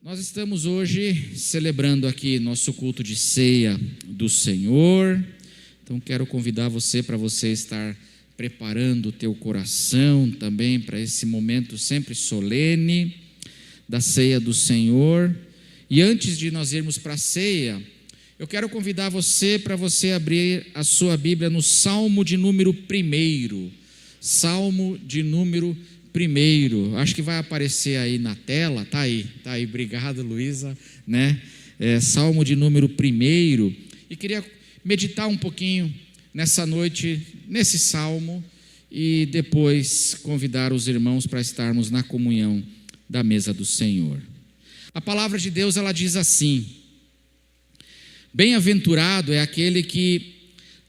Nós estamos hoje celebrando aqui nosso culto de ceia do Senhor. Então quero convidar você para você estar preparando o teu coração também para esse momento sempre solene da ceia do Senhor. E antes de nós irmos para a ceia, eu quero convidar você para você abrir a sua Bíblia no Salmo de número 1. Salmo de número 1. Acho que vai aparecer aí na tela. Tá aí, obrigado, Luísa, né? Salmo de número 1. E queria meditar um pouquinho nessa noite, nesse salmo, e depois convidar os irmãos para estarmos na comunhão da mesa do Senhor. A palavra de Deus, ela diz assim: bem-aventurado é aquele que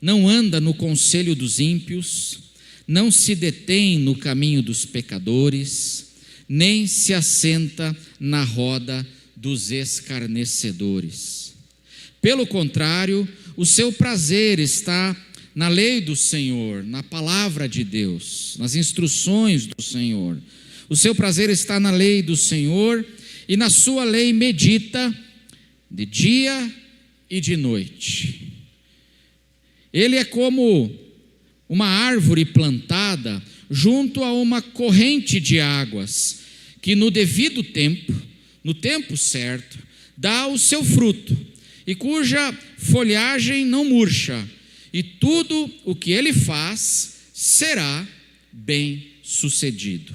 não anda no conselho dos ímpios, não se detém no caminho dos pecadores, nem se assenta na roda dos escarnecedores. Pelo contrário, o seu prazer está na lei do Senhor, na palavra de Deus, nas instruções do Senhor. O seu prazer está na lei do Senhor, e na sua lei medita de dia e de noite. Ele é como uma árvore plantada junto a uma corrente de águas, que no devido tempo, no tempo certo, dá o seu fruto, e cuja folhagem não murcha, e tudo o que ele faz será bem sucedido.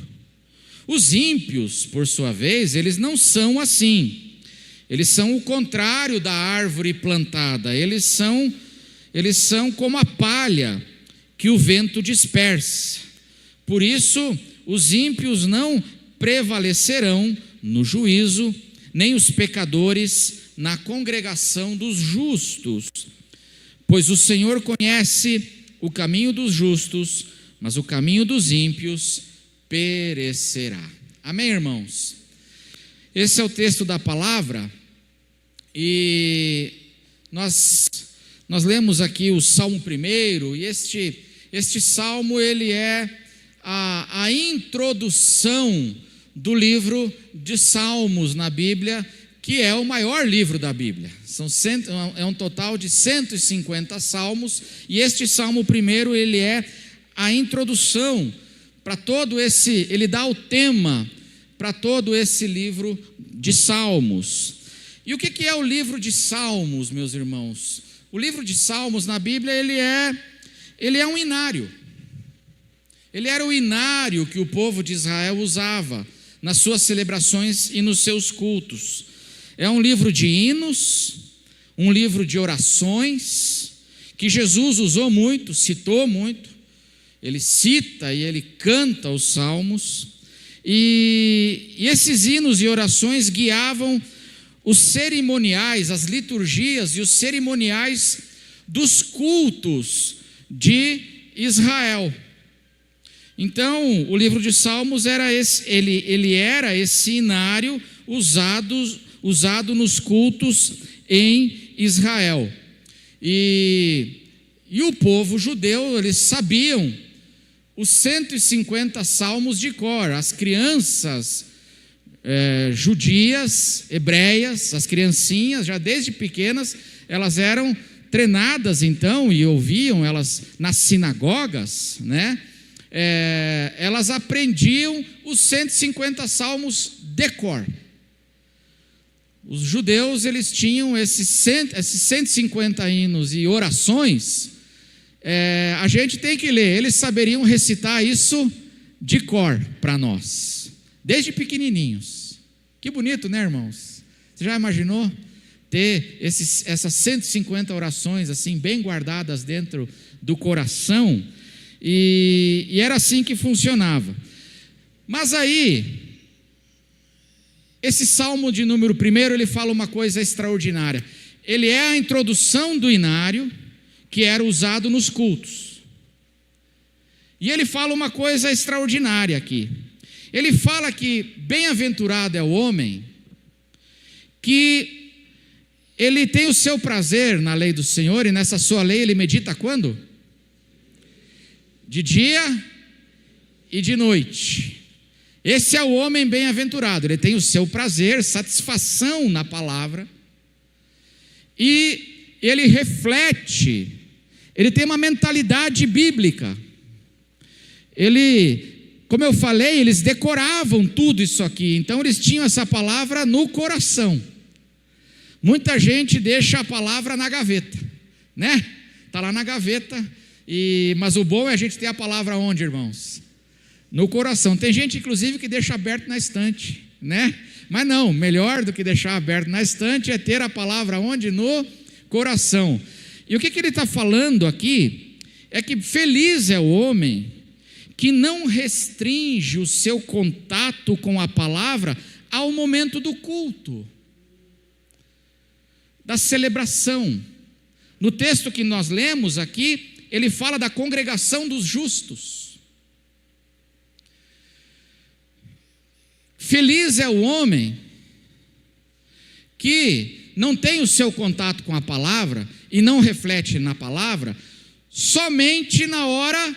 Os ímpios, por sua vez, eles não são assim. Eles são o contrário da árvore plantada. Eles são como a palha que o vento dispersa. Por isso, os ímpios não prevalecerão no juízo, nem os pecadores na congregação dos justos. Pois o Senhor conhece o caminho dos justos, mas o caminho dos ímpios perecerá. Amém, irmãos? Esse é o texto da palavra, e nós lemos aqui o Salmo 1, e este salmo, ele é a introdução do livro de Salmos na Bíblia, que é o maior livro da Bíblia. É um total de 150 salmos, e este Salmo 1, ele é a introdução para todo esse, ele dá o tema para todo esse livro de Salmos. E o que é o livro de Salmos, meus irmãos? O livro de Salmos na Bíblia, ele é um inário. Ele era o inário que o povo de Israel usava nas suas celebrações e nos seus cultos. É um livro de hinos, um livro de orações, que Jesus usou muito, citou muito. Ele cita e ele canta os salmos, e esses hinos e orações guiavam os cerimoniais, as liturgias e os cerimoniais dos cultos de Israel. Então, o livro de Salmos era ele era esse inário usado nos cultos em Israel. E o povo judeu, eles sabiam os 150 salmos de cor. As crianças judias, hebreias, as criancinhas, já desde pequenas, elas eram treinadas então, e ouviam elas nas sinagogas, né? Elas aprendiam os 150 salmos de cor. Os judeus, eles tinham esses 150 hinos e orações. A gente tem que ler, eles saberiam recitar isso de cor para nós, desde pequenininhos. Que bonito, né, irmãos? Você já imaginou ter essas 150 orações assim, bem guardadas dentro do coração? E era assim que funcionava. Mas aí, esse salmo de número 1, ele fala uma coisa extraordinária. Ele é a introdução do inário, que era usado nos cultos. E ele fala uma coisa extraordinária aqui. Ele fala que bem-aventurado é o homem que ele tem o seu prazer na lei do Senhor, e nessa sua lei ele medita quando? De dia e de noite. Esse é o homem bem-aventurado, ele tem o seu prazer, satisfação na palavra, e ele reflete, ele tem uma mentalidade bíblica. Como eu falei, eles decoravam tudo isso aqui, então eles tinham essa palavra no coração. Muita gente deixa a palavra na gaveta, né? Está lá na gaveta, mas o bom é a gente ter a palavra onde, irmãos? No coração. Tem gente, inclusive, que deixa aberto na estante, né? Mas não, melhor do que deixar aberto na estante é ter a palavra onde? No coração. E o que ele está falando aqui é que feliz é o homem que não restringe o seu contato com a palavra ao momento do culto, da celebração. No texto que nós lemos aqui, ele fala da congregação dos justos. Feliz é o homem que não tem o seu contato com a palavra e não reflete na palavra somente na hora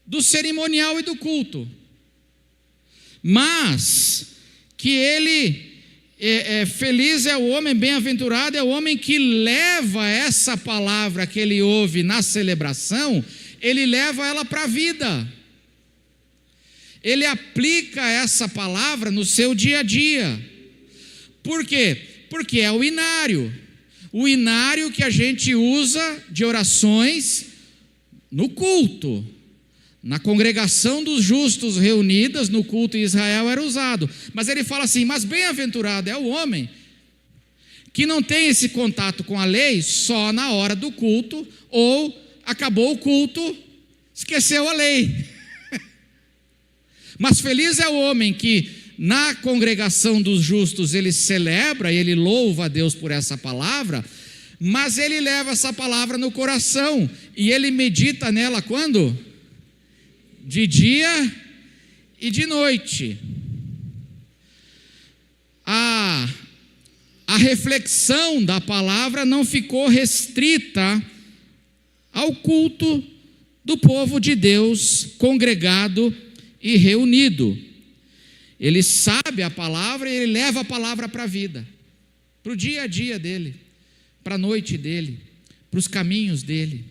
do cerimonial e do culto, mas que ele feliz é o homem, bem-aventurado é o homem que leva essa palavra que ele ouve na celebração, ele leva ela para a vida. Ele aplica essa palavra no seu dia a dia. Por quê? Porque é o inário que a gente usa de orações no culto. Na congregação dos justos reunidas no culto em Israel era usado. Mas ele fala assim, mas bem-aventurado é o homem que não tem esse contato com a lei só na hora do culto, ou acabou o culto, esqueceu a lei. Mas feliz é o homem que na congregação dos justos ele celebra e ele louva a Deus por essa palavra, mas ele leva essa palavra no coração e ele medita nela quando? De dia e de noite. A reflexão da palavra não ficou restrita ao culto do povo de Deus congregado e reunido. Ele sabe a palavra e ele leva a palavra para a vida, para o dia a dia dele, para a noite dele, para os caminhos dele,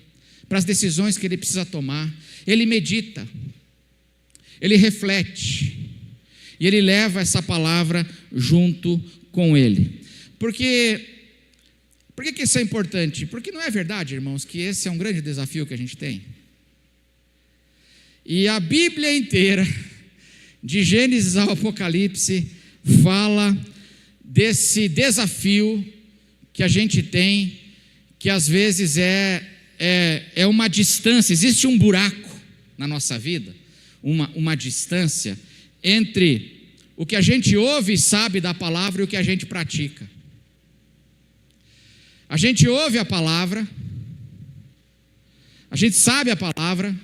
para as decisões que ele precisa tomar. Ele medita, ele reflete, e ele leva essa palavra junto com ele. Por que isso é importante? Porque não é verdade, irmãos, que esse é um grande desafio que a gente tem? E a Bíblia inteira, de Gênesis ao Apocalipse, fala desse desafio que a gente tem, que às vezes é uma distância, existe um buraco na nossa vida, uma distância entre o que a gente ouve e sabe da palavra e o que a gente pratica. A gente ouve a palavra, a gente sabe a palavra,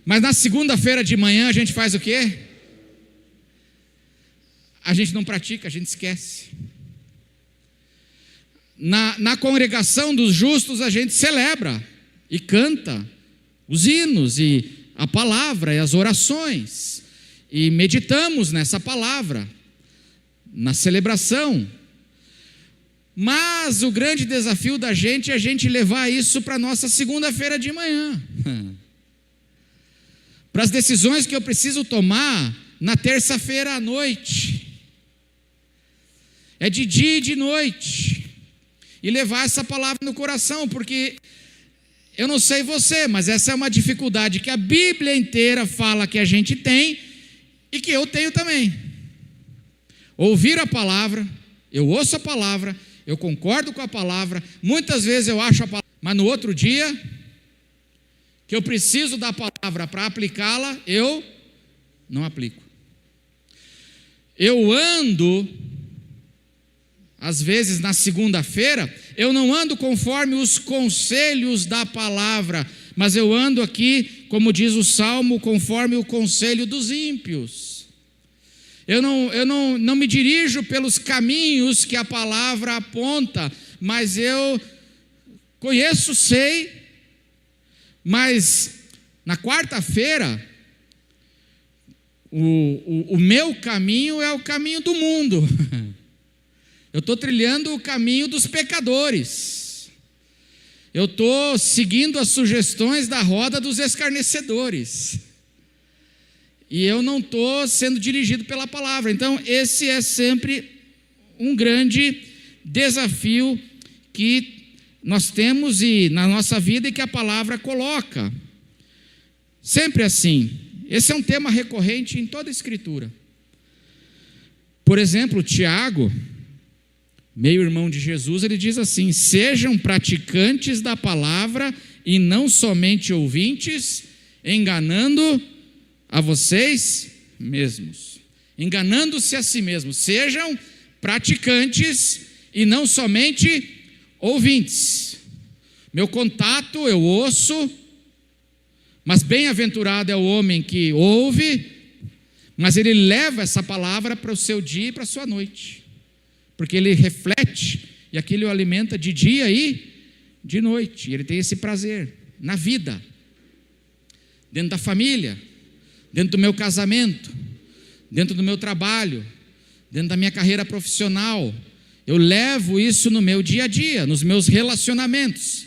mas na segunda-feira de manhã a gente faz o quê? A gente não pratica, a gente esquece. Na congregação dos justos a gente celebra e canta os hinos e a palavra e as orações, e meditamos nessa palavra, na celebração. Mas o grande desafio da gente é a gente levar isso para a nossa segunda-feira de manhã. Para as decisões que eu preciso tomar na terça-feira à noite. É de dia e de noite. E levar essa palavra no coração, porque eu não sei você, mas essa é uma dificuldade que a Bíblia inteira fala que a gente tem e que eu tenho também. Ouvir a palavra, eu ouço a palavra, eu concordo com a palavra, muitas vezes eu acho a palavra, mas no outro dia que eu preciso da palavra para aplicá-la, eu não aplico. Eu ando, às vezes na segunda-feira, eu não ando conforme os conselhos da palavra, mas eu ando aqui, como diz o Salmo, conforme o conselho dos ímpios. Eu não me dirijo pelos caminhos que a palavra aponta, mas eu conheço, sei, mas na quarta-feira, O meu caminho é o caminho do mundo. Eu estou trilhando o caminho dos pecadores. Eu estou seguindo as sugestões da roda dos escarnecedores. E eu não estou sendo dirigido pela palavra. Então, esse é sempre um grande desafio que nós temos na nossa vida e que a palavra coloca. Sempre assim. Esse é um tema recorrente em toda a Escritura. Por exemplo, Tiago, meio-irmão de Jesus, ele diz assim: sejam praticantes da palavra e não somente ouvintes, enganando a vocês mesmos. Enganando-se a si mesmos. Sejam praticantes e não somente ouvintes. Meu contato, eu ouço, mas bem-aventurado é o homem que ouve, mas ele leva essa palavra para o seu dia e para a sua noite. Porque ele reflete e aquilo o alimenta de dia e de noite. E ele tem esse prazer na vida, dentro da família, dentro do meu casamento, dentro do meu trabalho, dentro da minha carreira profissional. Eu levo isso no meu dia a dia, nos meus relacionamentos.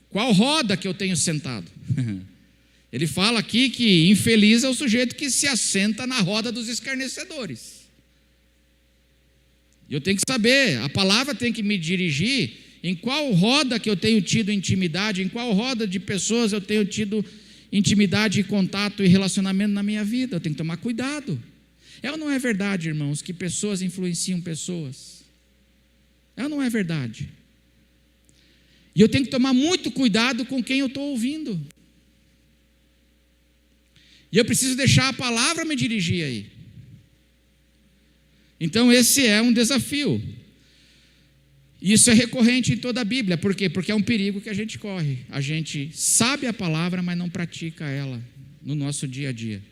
Qual roda que eu tenho sentado? Ele fala aqui que infeliz é o sujeito que se assenta na roda dos escarnecedores. Eu tenho que saber, a palavra tem que me dirigir em qual roda que eu tenho tido intimidade, em qual roda de pessoas eu tenho tido intimidade, contato e relacionamento na minha vida. Eu tenho que tomar cuidado. É ou não é verdade, irmãos, que pessoas influenciam pessoas? É ou não é verdade? E eu tenho que tomar muito cuidado com quem eu estou ouvindo. E eu preciso deixar a palavra me dirigir aí. Então esse é um desafio. Isso é recorrente em toda a Bíblia. Por quê? Porque é um perigo que a gente corre. A gente sabe a palavra, mas não pratica ela no nosso dia a dia.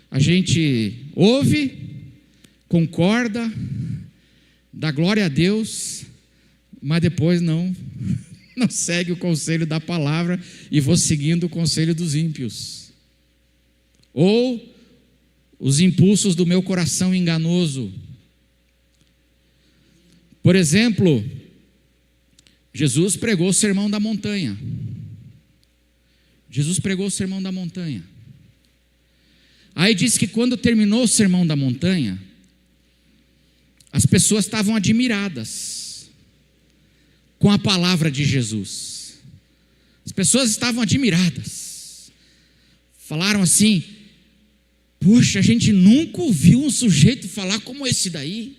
A gente ouve, concorda, dá glória a Deus, mas depois não segue o conselho da palavra e vou seguindo o conselho dos ímpios. Ou os impulsos do meu coração enganoso. Por exemplo, Jesus pregou o Sermão da Montanha. Jesus pregou o Sermão da Montanha. Aí diz que quando terminou o Sermão da Montanha, as pessoas estavam admiradas com a palavra de Jesus. As pessoas estavam admiradas. Falaram assim: poxa, a gente nunca ouviu um sujeito falar como esse daí.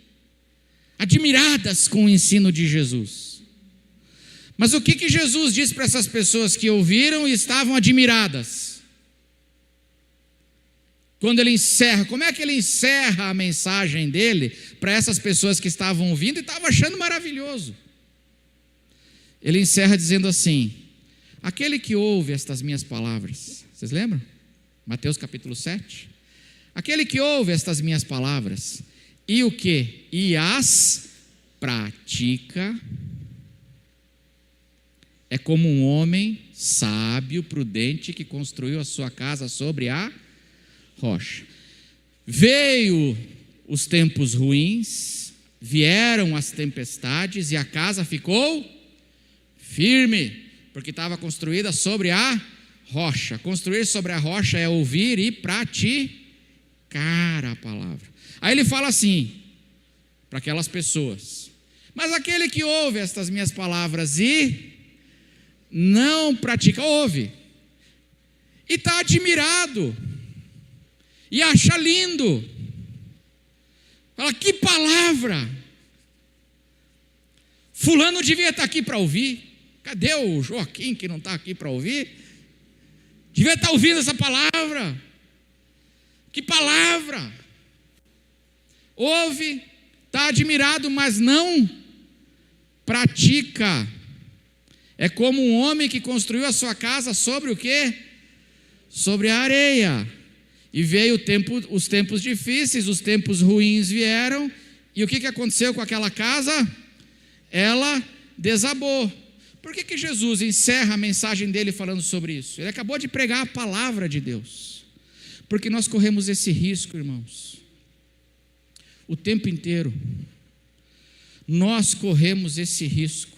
Admiradas com o ensino de Jesus. Mas o que Jesus disse para essas pessoas que ouviram e estavam admiradas? Quando ele encerra, como é que ele encerra a mensagem dele para essas pessoas que estavam ouvindo e estavam achando maravilhoso? Ele encerra dizendo assim: aquele que ouve estas minhas palavras, vocês lembram? Mateus capítulo 7. Aquele que ouve estas minhas palavras e o que? E as pratica, é como um homem sábio, prudente, que construiu a sua casa sobre a rocha. Veio os tempos ruins, vieram as tempestades e a casa ficou firme, porque estava construída sobre a rocha. Construir sobre a rocha é ouvir e praticar a palavra. Aí ele fala assim para aquelas pessoas: mas aquele que ouve estas minhas palavras e não pratica, ouve e está admirado e acha lindo, fala: que palavra, fulano devia estar aqui para ouvir. Cadê o Joaquim que não está aqui para ouvir? Devia estar ouvindo essa palavra. Que palavra! Ouve, está admirado, mas não pratica. É como um homem que construiu a sua casa sobre o quê? Sobre a areia. E veio os tempos difíceis, os tempos ruins vieram, e o que aconteceu com aquela casa? Ela desabou. Por que Jesus encerra a mensagem dele falando sobre isso? Ele acabou de pregar a palavra de Deus. Porque nós corremos esse risco, irmãos, o tempo inteiro. Nós corremos esse risco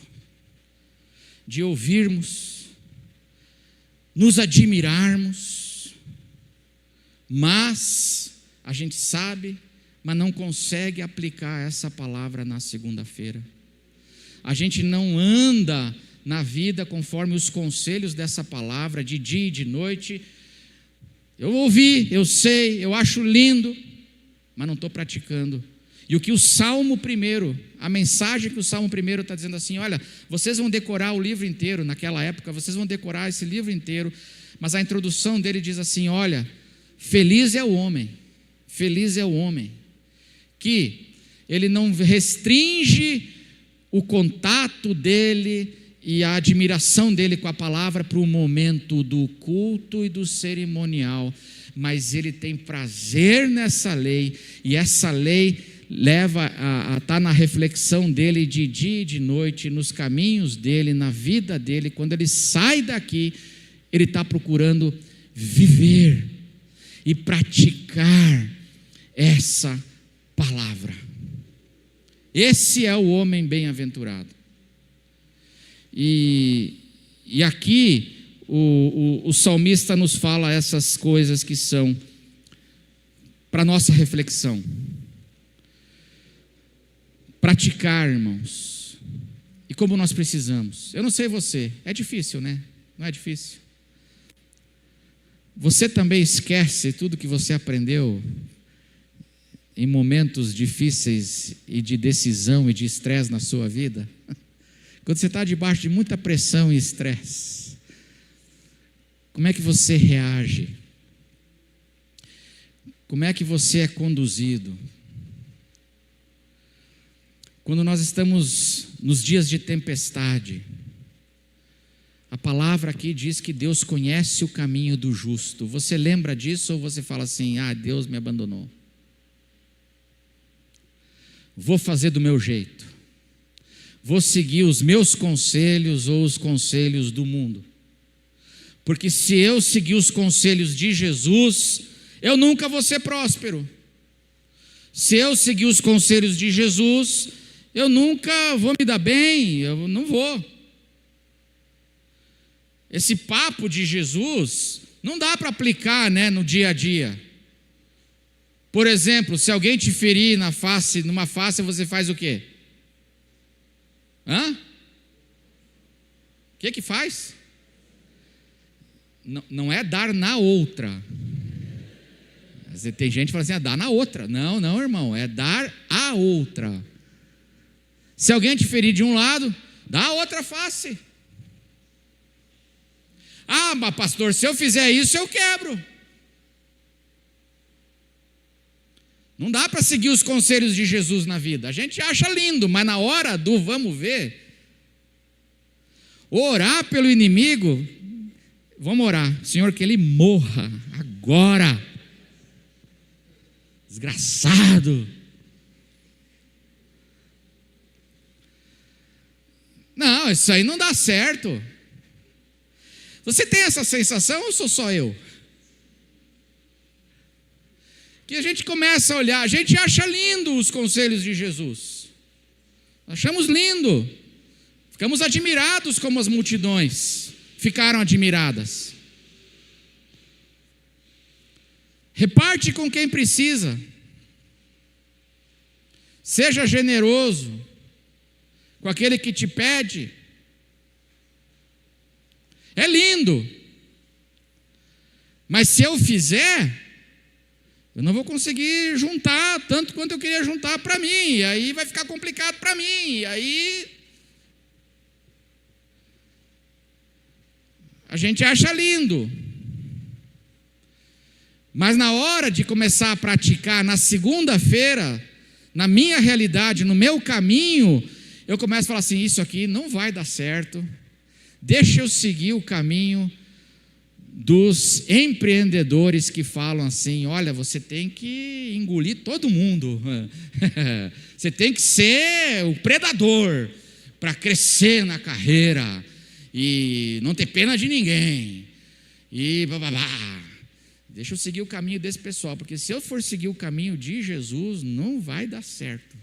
de ouvirmos, nos admirarmos, mas a gente sabe, mas não consegue aplicar essa palavra na segunda-feira. A gente não anda na vida conforme os conselhos dessa palavra, de dia e de noite. Eu ouvi, eu sei, eu acho lindo, mas não estou praticando. E o que o Salmo primeiro, a mensagem que o Salmo primeiro está dizendo assim, olha, vocês vão decorar o livro inteiro, naquela época, vocês vão decorar esse livro inteiro, mas a introdução dele diz assim, olha, feliz é o homem, que ele não restringe o contato dele e a admiração dele com a palavra para o momento do culto e do cerimonial, mas ele tem prazer nessa lei, e essa lei leva a estar na reflexão dele de dia e de noite, nos caminhos dele, na vida dele. Quando ele sai daqui, ele está procurando viver e praticar essa palavra. Esse é o homem bem-aventurado. E aqui o salmista nos fala essas coisas que são para nossa reflexão. Praticar, irmãos. E como nós precisamos. Eu não sei você, é difícil, né? Não é difícil? Você também esquece tudo que você aprendeu em momentos difíceis e de decisão e de estresse na sua vida? Quando você está debaixo de muita pressão e estresse, como é que você reage? Como é que você é conduzido? Quando nós estamos nos dias de tempestade, a palavra aqui diz que Deus conhece o caminho do justo. Você lembra disso ou você fala assim, Deus me abandonou? Vou fazer do meu jeito. Vou seguir os meus conselhos ou os conselhos do mundo. Porque se eu seguir os conselhos de Jesus, eu nunca vou ser próspero. Se eu seguir os conselhos de Jesus, eu nunca vou me dar bem, eu não vou. Esse papo de Jesus não dá para aplicar, né, no dia a dia. Por exemplo, se alguém te ferir numa face, você faz o quê? O que faz? Não é dar na outra. Tem gente que fala assim, dá na outra. Não, irmão, é dar a outra. Se alguém te ferir de um lado, dá a outra face. Mas pastor, se eu fizer isso, eu quebro. Não dá para seguir os conselhos de Jesus na vida. A gente acha lindo, mas na hora do vamos ver, orar pelo inimigo, vamos orar, Senhor, que ele morra agora. Desgraçado. Não, isso aí não dá certo. Você tem essa sensação ou sou só eu? Que a gente começa a olhar, a gente acha lindo os conselhos de Jesus. Achamos lindo. Ficamos admirados como as multidões ficaram admiradas. Reparte com quem precisa. Seja generoso com aquele que te pede. É lindo. Mas se eu fizer, eu não vou conseguir juntar tanto quanto eu queria juntar para mim. E aí vai ficar complicado para mim. E aí a gente acha lindo. Mas na hora de começar a praticar, na segunda-feira, na minha realidade, no meu caminho, eu começo a falar assim, isso aqui não vai dar certo. Deixa eu seguir o caminho dos empreendedores que falam assim, olha, você tem que engolir todo mundo. Você tem que ser o predador para crescer na carreira e não ter pena de ninguém. E bababá. deixa eu seguir o caminho desse pessoal, porque se eu for seguir o caminho de Jesus, não vai dar certo.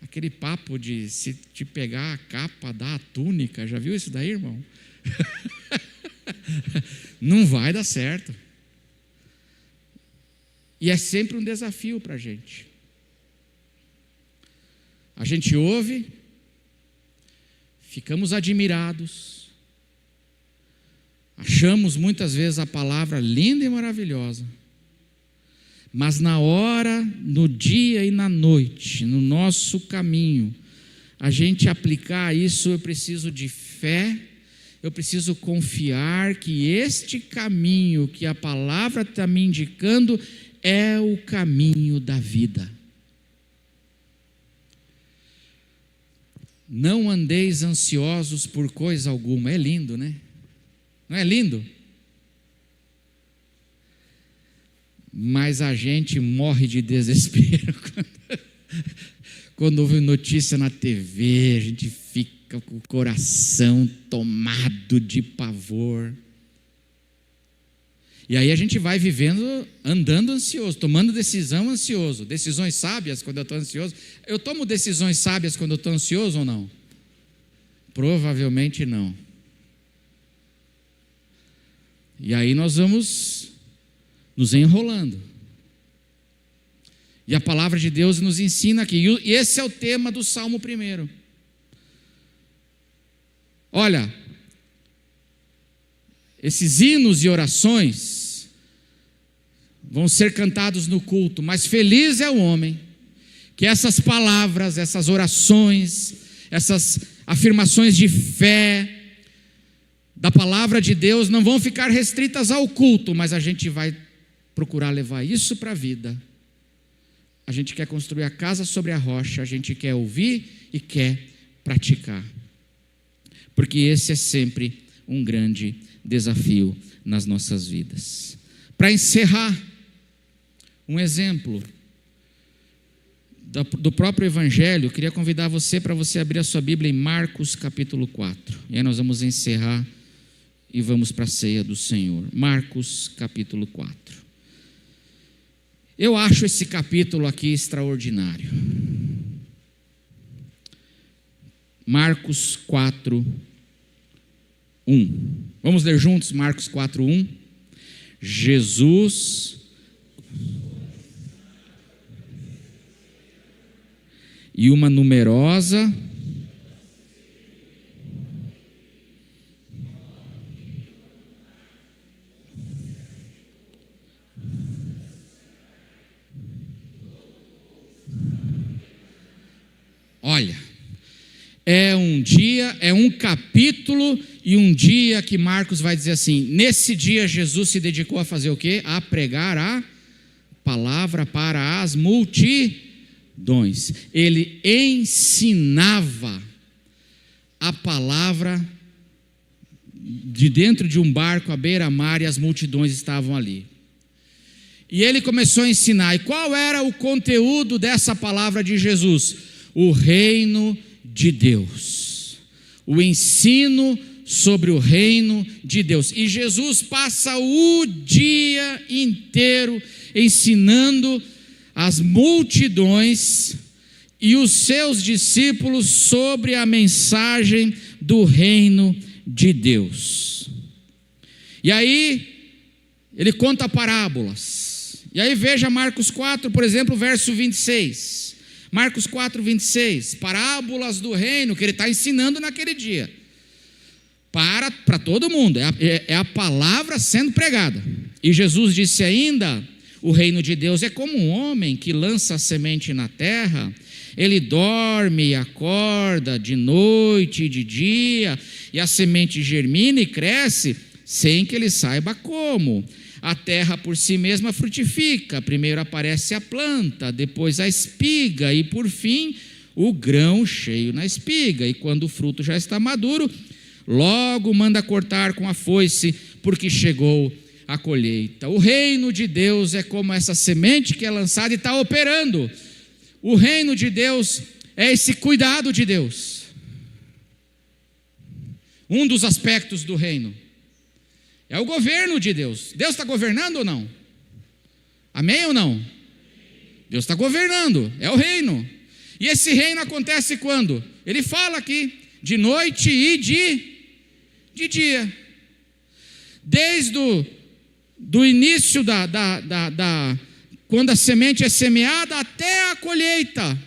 Aquele papo de se te pegar a capa, dar a túnica, já viu isso daí, irmão? Não vai dar certo. E é sempre um desafio para a gente. A gente ouve, ficamos admirados, achamos muitas vezes a palavra linda e maravilhosa, mas na hora, no dia e na noite, no nosso caminho, a gente aplicar isso, eu preciso de fé, eu preciso confiar que este caminho que a palavra está me indicando é o caminho da vida. Não andeis ansiosos por coisa alguma. É lindo, né? Não é lindo? Mas a gente morre de desespero quando ouve notícia na TV, a gente fica com o coração tomado de pavor. E aí a gente vai vivendo, andando ansioso, tomando decisão ansioso, decisões sábias quando eu estou ansioso. Eu tomo decisões sábias quando eu estou ansioso ou não? Provavelmente não. E aí nós vamos nos enrolando. E a palavra de Deus nos ensina aqui, e esse é o tema do Salmo 1. Olha, esses hinos e orações vão ser cantados no culto, mas feliz é o homem que essas palavras, essas orações, essas afirmações de fé da palavra de Deus não vão ficar restritas ao culto, mas a gente vai procurar levar isso para a vida. A gente quer construir a casa sobre a rocha, a gente quer ouvir e quer praticar, porque esse é sempre um grande desafio nas nossas vidas. Para encerrar, um exemplo do próprio Evangelho, eu queria convidar você para você abrir a sua Bíblia em Marcos capítulo 4, e aí nós vamos encerrar e vamos para a ceia do Senhor. Marcos capítulo 4. Eu acho esse capítulo aqui extraordinário. Marcos 4, 1. Vamos ler juntos Marcos 4, 1. Jesus e uma numerosa olha, é um dia, é um capítulo e um dia que Marcos vai dizer assim: nesse dia Jesus se dedicou a fazer o quê? A pregar a palavra para as multidões. Ele ensinava a palavra de dentro de um barco à beira-mar e as multidões estavam ali. E ele começou a ensinar. E qual era o conteúdo dessa palavra de Jesus? O reino de Deus. O ensino sobre o reino de Deus. E Jesus passa o dia inteiro ensinando as multidões e os seus discípulos sobre a mensagem do reino de Deus. E aí ele conta parábolas. E aí veja Marcos 4, por exemplo, verso 26. Marcos 4, 26, parábolas do reino que ele está ensinando naquele dia. Para todo mundo, é a palavra sendo pregada. E Jesus disse ainda: o reino de Deus é como um homem que lança a semente na terra. Ele dorme e acorda de noite e de dia, e a semente germina e cresce sem que ele saiba como. A terra por si mesma frutifica, primeiro aparece a planta, depois a espiga e por fim o grão cheio na espiga. E quando o fruto já está maduro, logo manda cortar com a foice, porque chegou a colheita. O reino de Deus é como essa semente que é lançada e está operando. O reino de Deus é esse cuidado de Deus. Um dos aspectos do reino É o governo de Deus. Deus está governando ou não? Amém ou não? Deus está governando, é o reino. E esse reino acontece quando? Ele fala aqui, de noite e de dia. Desde do início quando a semente é semeada até a colheita.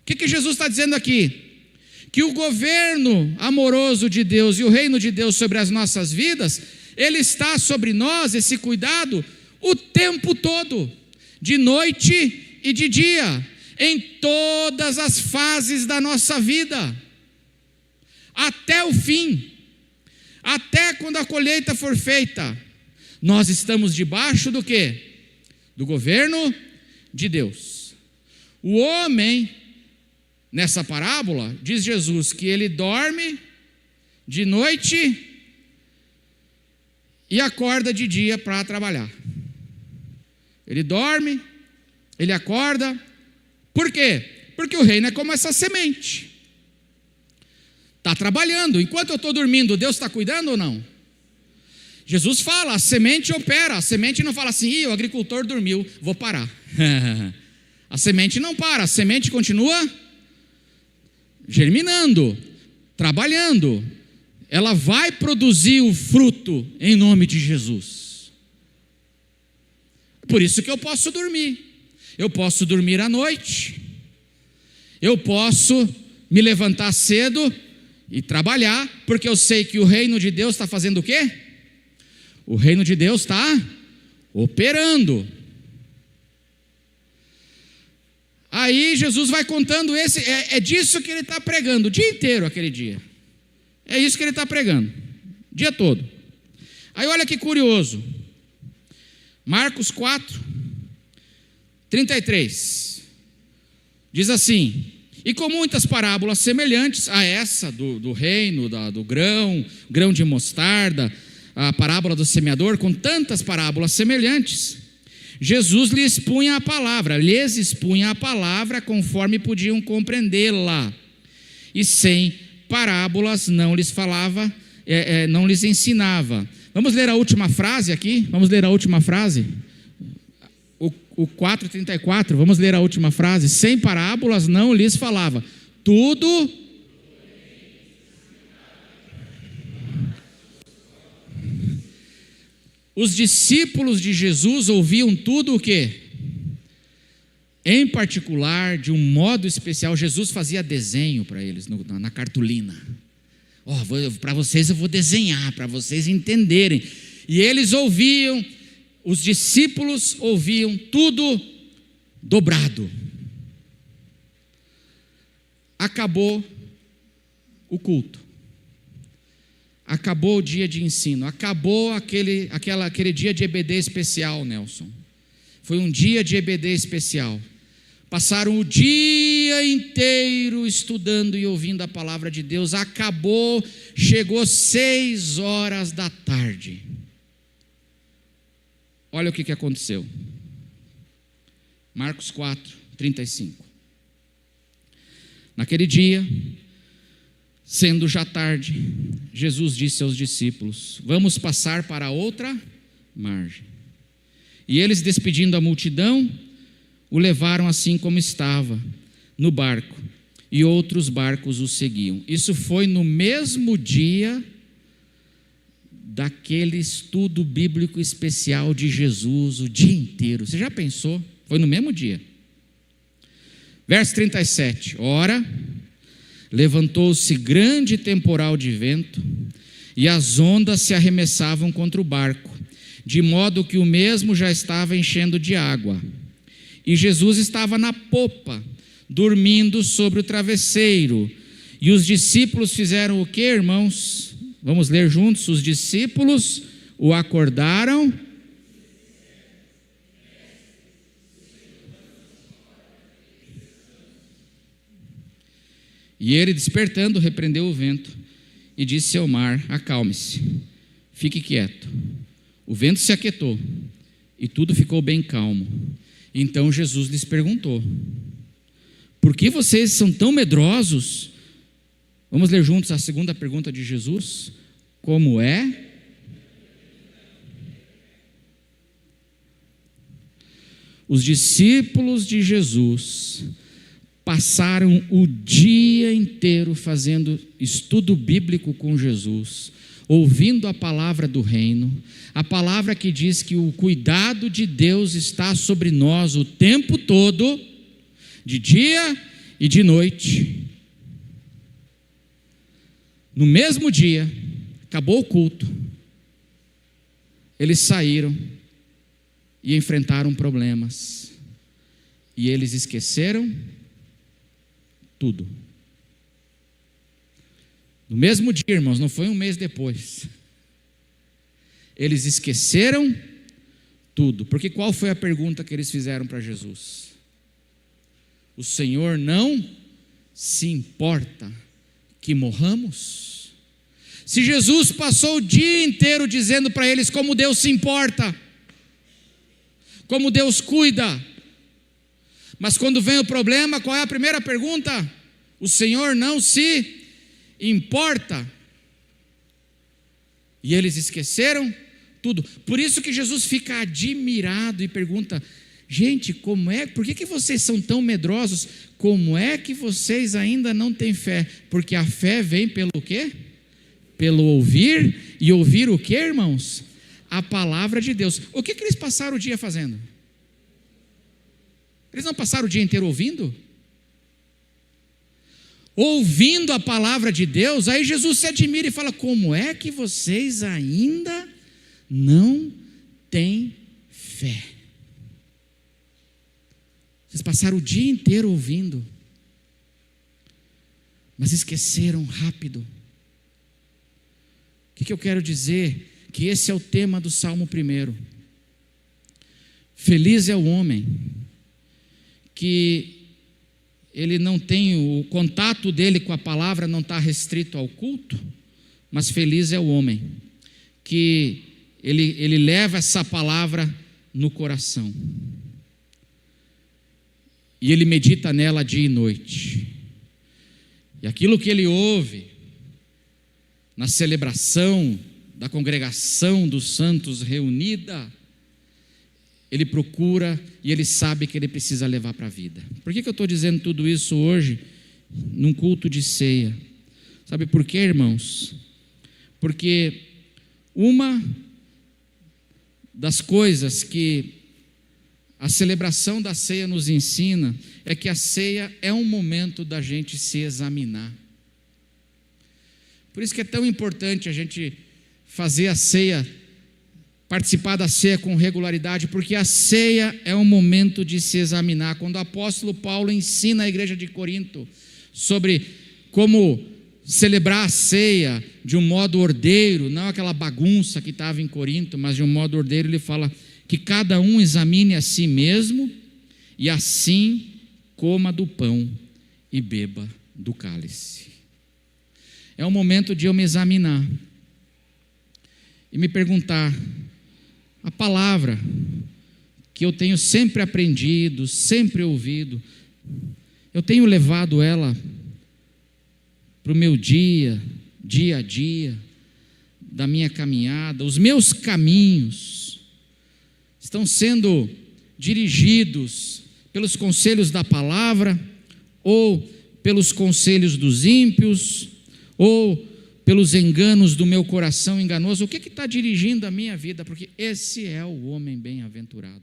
O que Jesus está dizendo aqui? Que o governo amoroso de Deus e o reino de Deus sobre as nossas vidas, ele está sobre nós, esse cuidado, o tempo todo, de noite e de dia, em todas as fases da nossa vida, até o fim, até quando a colheita for feita, nós estamos debaixo do quê? Do governo de Deus. O homem, nessa parábola, diz Jesus que ele dorme de noite e acorda de dia para trabalhar. Ele dorme, ele acorda. Por quê? Porque o reino é como essa semente. Está trabalhando. Enquanto eu estou dormindo, Deus está cuidando ou não? Jesus fala, a semente opera. A semente não fala assim, o agricultor dormiu, vou parar. A semente não para, a semente continua germinando, trabalhando. Ela vai produzir o fruto em nome de Jesus. Por isso que eu posso dormir. Eu posso dormir à noite. Eu posso me levantar cedo e trabalhar, porque eu sei que o reino de Deus está fazendo o quê? O reino de Deus está operando. Aí Jesus vai contando é disso que ele está pregando o dia inteiro, aquele dia. É isso que ele está pregando, o dia todo. Aí olha que curioso. Marcos 4, 33. Diz assim: e com muitas parábolas semelhantes a essa do reino, do grão de mostarda, a parábola do semeador, com tantas parábolas semelhantes, Jesus lhes expunha a palavra conforme podiam compreendê-la, e sem parábolas não lhes falava, não lhes ensinava. Vamos ler a última frase aqui? Vamos ler a última frase? O 4:34, vamos ler a última frase. Sem parábolas não lhes falava. Tudo... Os discípulos de Jesus ouviam tudo o quê? Em particular, de um modo especial, Jesus fazia desenho para eles na cartolina. Para vocês eu vou desenhar, para vocês entenderem. E eles ouviam, os discípulos ouviam tudo dobrado. Acabou o culto. Acabou o dia de ensino, acabou aquele dia de EBD especial, Nelson. Foi um dia de EBD especial. Passaram o dia inteiro estudando e ouvindo a palavra de Deus. Acabou, chegou 6 horas da tarde. Olha o que aconteceu. Marcos 4, 35. Naquele dia, sendo já tarde, Jesus disse aos discípulos: vamos passar para a outra margem. E eles, despedindo a multidão, o levaram assim como estava, no barco, e outros barcos o seguiam. Isso foi no mesmo dia daquele estudo bíblico especial de Jesus, o dia inteiro. Você já pensou? Foi no mesmo dia. Verso 37. Ora, levantou-se grande temporal de vento, e as ondas se arremessavam contra o barco, de modo que o mesmo já estava enchendo de água. E Jesus estava na popa, dormindo sobre o travesseiro. E os discípulos fizeram o que, irmãos? Vamos ler juntos. Os discípulos o acordaram. E ele, despertando, repreendeu o vento e disse ao mar: acalme-se, fique quieto. O vento se aquietou e tudo ficou bem calmo. Então Jesus lhes perguntou: por que vocês são tão medrosos? Vamos ler juntos a segunda pergunta de Jesus: como é os discípulos de Jesus passaram o dia inteiro fazendo estudo bíblico com Jesus, ouvindo a palavra do reino, a palavra que diz que o cuidado de Deus está sobre nós o tempo todo, de dia e de noite. No mesmo dia, acabou o culto, eles saíram e enfrentaram problemas, e eles esqueceram tudo. No mesmo dia, irmãos, não foi um mês depois. Eles esqueceram tudo. Porque qual foi a pergunta que eles fizeram para Jesus? O Senhor não se importa que morramos? Se Jesus passou o dia inteiro dizendo para eles como Deus se importa, como Deus cuida, mas quando vem o problema, qual é a primeira pergunta? O Senhor não se importa. E eles esqueceram tudo. Por isso que Jesus fica admirado e pergunta: gente, por que vocês são tão medrosos? Como é que vocês ainda não têm fé? Porque a fé vem pelo quê? Pelo ouvir, e ouvir o quê, irmãos? A palavra de Deus. O que eles passaram o dia fazendo? Eles não passaram o dia inteiro ouvindo? Ouvindo a palavra de Deus. Aí Jesus se admira e fala: como é que vocês ainda não têm fé? Vocês passaram o dia inteiro ouvindo, mas esqueceram rápido. O que eu quero dizer? Que esse é o tema do Salmo 1. Feliz é o homem que ele não tem, o contato dele com a palavra não está restrito ao culto, mas feliz é o homem que ele leva essa palavra no coração e ele medita nela dia e noite, e aquilo que ele ouve na celebração da congregação dos santos reunida, ele procura e ele sabe que ele precisa levar para a vida. Por que eu estou dizendo tudo isso hoje, num culto de ceia? Sabe por quê, irmãos? Porque uma das coisas que a celebração da ceia nos ensina é que a ceia é um momento da gente se examinar. Por isso que é tão importante a gente fazer a ceia, participar da ceia com regularidade, porque a ceia é um momento de se examinar. Quando o apóstolo Paulo ensina a igreja de Corinto sobre como celebrar a ceia de um modo ordeiro, não aquela bagunça que estava em Corinto, mas de um modo ordeiro, ele fala que cada um examine a si mesmo e assim coma do pão e beba do cálice. É um momento de eu me examinar e me perguntar: a palavra que eu tenho sempre aprendido, sempre ouvido, eu tenho levado ela para o meu dia a dia, da minha caminhada, os meus caminhos estão sendo dirigidos pelos conselhos da palavra, ou pelos conselhos dos ímpios, ou pelos enganos do meu coração enganoso? O que está dirigindo a minha vida? Porque esse é o homem bem-aventurado.